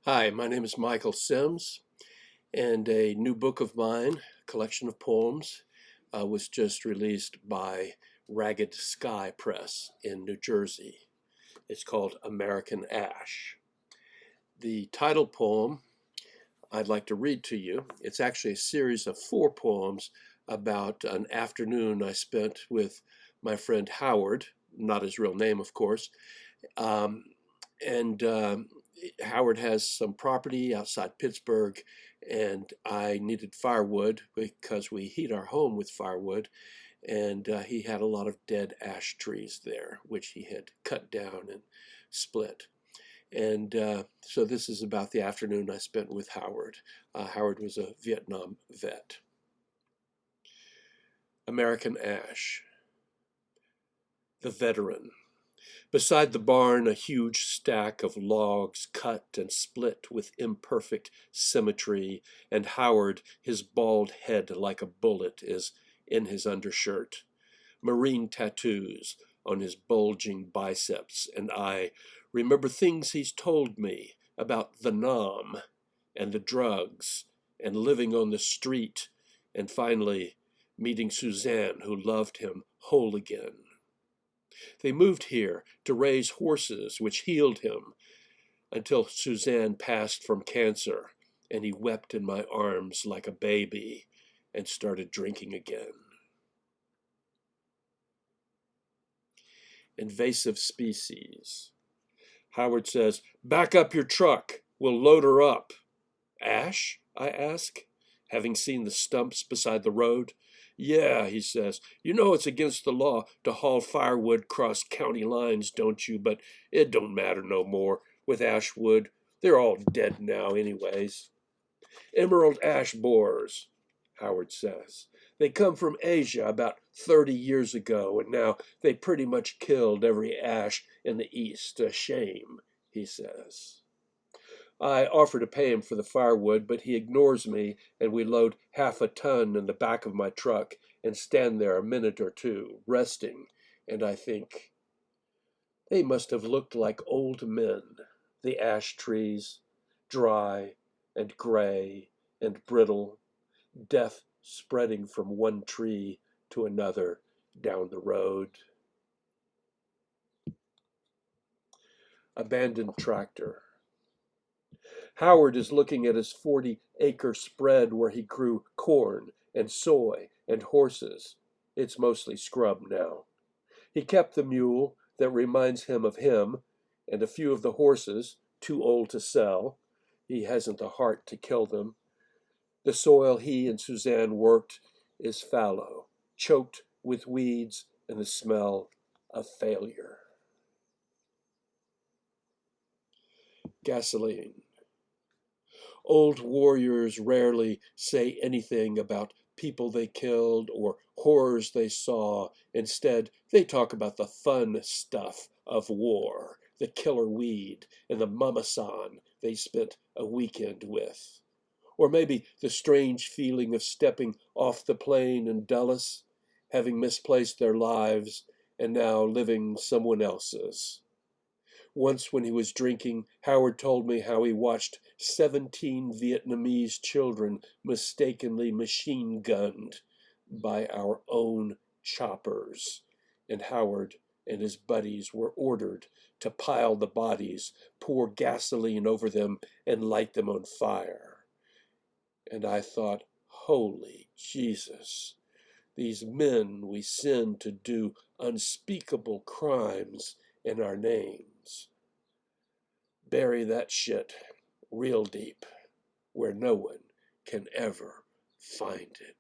Hi, my name is Michael Sims, and a new book of mine, a collection of poems, was just released by Ragged Sky Press in New Jersey. It's called American Ash. The title poem I'd like to read to you. It's actually a series of four poems about an afternoon I spent with my friend Howard, not his real name, of course, um, and Howard has some property outside Pittsburgh, and I needed firewood because we heat our home with firewood. And he had a lot of dead ash trees there, which he had cut down and split. And so this is about the afternoon I spent with Howard. Howard was a Vietnam vet. American Ash. The veteran. Beside the barn, a huge stack of logs cut and split with imperfect symmetry, and Howard, his bald head like a bullet, is in his undershirt. Marine tattoos on his bulging biceps, and I remember things he's told me about the Nam and the drugs and living on the street, and finally meeting Suzanne, who loved him whole again. They moved here to raise horses, which healed him until Suzanne passed from cancer, and he wept in my arms like a baby and started drinking again. Invasive species. Howard says, "Back up your truck. We'll load her up." "Ash?" I ask, having seen the stumps beside the road. "Yeah," he says. "You know it's against the law to haul firewood cross county lines, don't you? But it don't matter no more with ash wood. They're all dead now anyways." "Emerald ash borers," Howard says. "They come from Asia about 30 years ago, and now they pretty much killed every ash in the East. A shame," he says. I offer to pay him for the firewood, but he ignores me, and we load half a ton in the back of my truck and stand there a minute or two, resting, and I think, they must have looked like old men, the ash trees, dry and gray and brittle, death spreading from one tree to another down the road. Abandoned tractor. Howard is looking at his 40-acre spread where he grew corn and soy and horses. It's mostly scrub now. He kept the mule that reminds him of him, and a few of the horses, too old to sell. He hasn't the heart to kill them. The soil he and Suzanne worked is fallow, choked with weeds and the smell of failure. Gasoline. Old warriors rarely say anything about people they killed or horrors they saw. Instead, they talk about the fun stuff of war, the killer weed, and the mama-san they spent a weekend with. Or maybe the strange feeling of stepping off the plane in Dulles, having misplaced their lives and now living someone else's. Once, when he was drinking, Howard told me how he watched 17 Vietnamese children mistakenly machine gunned by our own choppers. And Howard and his buddies were ordered to pile the bodies, pour gasoline over them, and light them on fire. And I thought, holy Jesus, these men we send to do unspeakable crimes in our names. Bury that shit real deep where no one can ever find it.